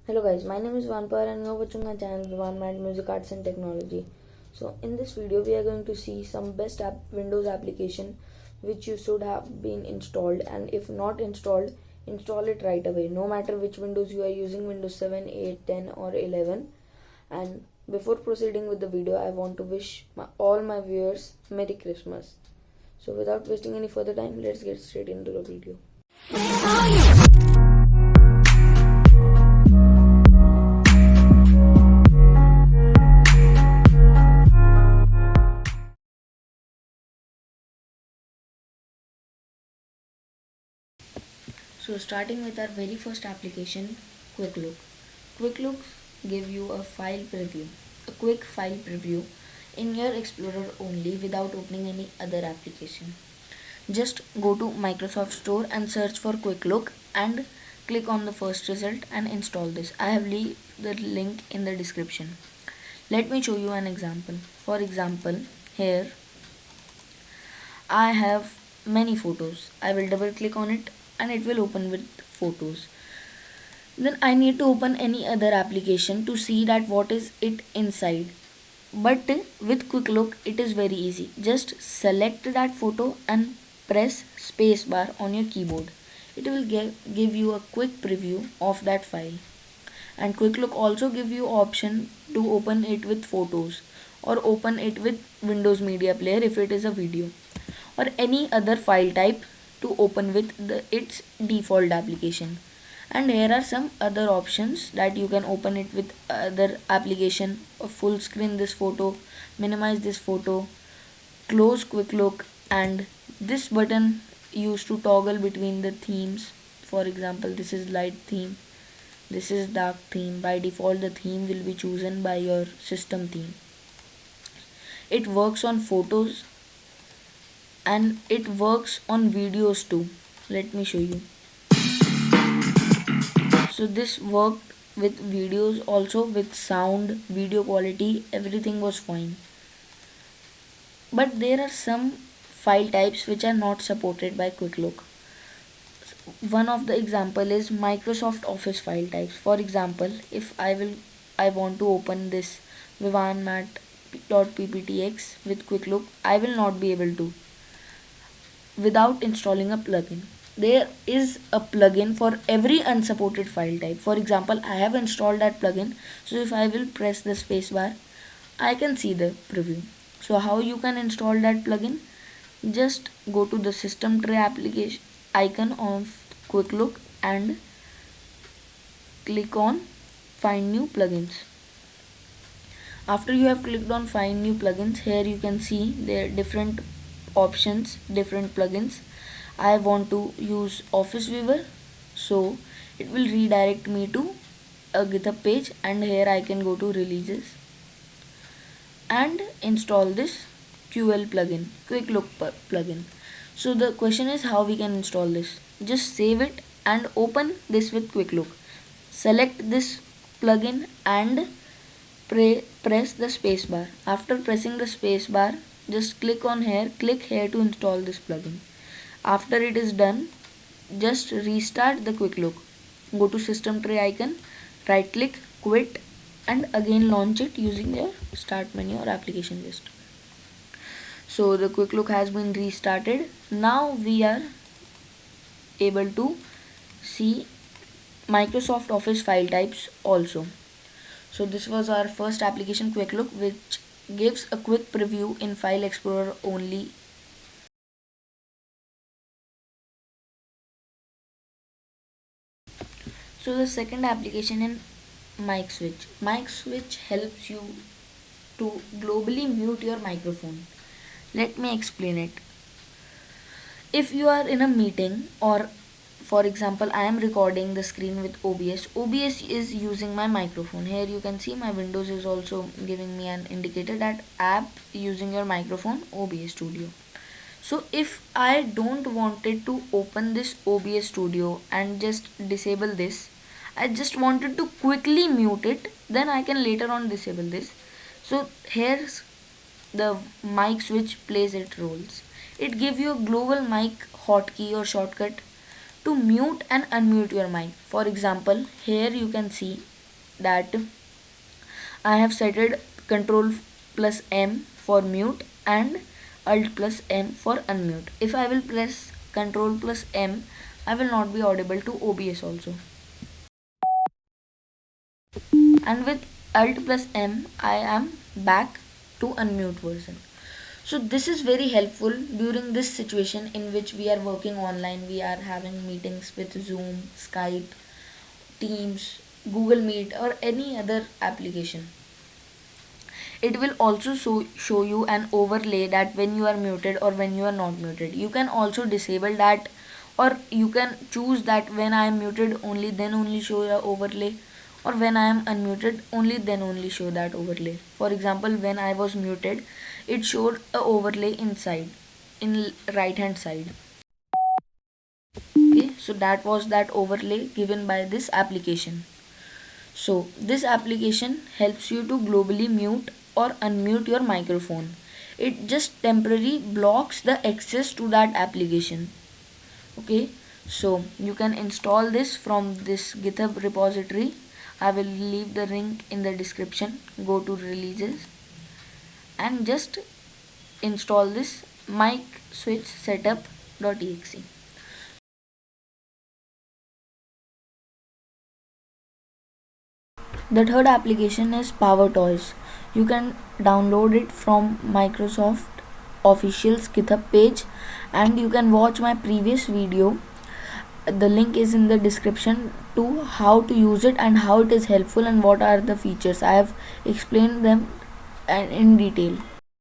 Hello guys, my name is Vanpar and you're watching my channel Vivan Mind Music Arts and Technology. So in this video we are going to see some best Windows application which you should have been installed, and if not installed, install it right away no matter which Windows you are using, Windows 7, 8, 10 or 11. And before proceeding with the video, I want to wish all my viewers Merry Christmas. So without wasting any further time, let's get straight into the video. So starting with our very first application, Quick Look. Quick Look give you a quick file preview in your Explorer only without opening any other application. Just go to Microsoft Store and search for Quick Look and click on the first result and install this. I have left the link in the description. Let me show you an example. For example, here I have many photos. I will double click on it and it will open with photos. Then I need to open any other application to see that what is it inside. But with Quick Look it is very easy. Just select that photo and press spacebar on your keyboard. It will give you a quick preview of that file. And Quick Look also give you option to open it with photos or open it with Windows Media Player if it is a video, or any other file type to open with its default application. And here are some other options that you can open it with other application, or full screen this photo, minimize this photo, close Quick Look, and this button used to toggle between the themes. For example, this is light theme, this is dark theme. By default the theme will be chosen by your system theme. It works on photos and it works on videos too. Let me show you. So this worked with videos also, with sound, video quality, everything was fine. But there are some file types which are not supported by Quick Look. One of the example is Microsoft Office file types. For example, if I want to open this vivanmat.pptx with Quick Look, I will not be able to without installing a plugin. There is a plugin for every unsupported file type. For example, I have installed that plugin, so if I will press the spacebar, I can see the preview. So how you can install that plugin? Just go to the system tray application icon of Quick Look and click on find new plugins. After you have clicked on find new plugins, here you can see there are different options, different plugins. I want to use Office Viewer, so it will redirect me to a GitHub page, and here I can go to releases and install this QL plugin, Quick Look plugin. So the question is how we can install this. Just save it and open this with Quick Look. Select this plugin and press the spacebar. After pressing the spacebar, just click here to install this plugin. After it is done, just restart the Quick Look. Go to system tray icon, right click, quit, and again launch it using your start menu or application list. So the Quick Look has been restarted. Now we are able to see Microsoft Office file types also. So this was our first application, Quick Look, which gives a quick preview in File Explorer only. So the second application in Mic Switch. Mic Switch helps you to globally mute your microphone. Let me explain it. If you are in a meeting, or for example I am recording the screen with OBS is using my microphone. Here you can see my Windows is also giving me an indicator that app using your microphone, OBS Studio. So if I don't wanted to open this OBS Studio and just disable this, I just wanted to quickly mute it, then I can later on disable this. So here's the mic switch plays its roles. It gives you a global mic hotkey or shortcut to mute and unmute your mic. For example, here you can see that I have set it Control plus M for mute and Alt plus M for unmute. If I will press Control plus M, I will not be audible to OBS also. And with Alt plus M, I am back to unmute version. So this is very helpful during this situation in which we are working online. We are having meetings with Zoom, Skype, Teams, Google Meet, or any other application. It will also show you an overlay that when you are muted or when you are not muted. You can also disable that, or you can choose that when I am muted only then only show the overlay, or when I am unmuted only then only show that overlay. For example, when I was muted, it showed a overlay inside in right hand side. Okay, so that was that overlay given by this application. So this application helps you to globally mute or unmute your microphone. It just temporarily blocks the access to that application. Okay, so you can install this from this GitHub repository. I will leave the link in the description. Go to releases and just install this mic switch setup.exe. The third application is PowerToys. You can download it from Microsoft official's GitHub page, and you can watch my previous video. The link is in the description to how to use it and how it is helpful and what are the features. I have explained them in detail.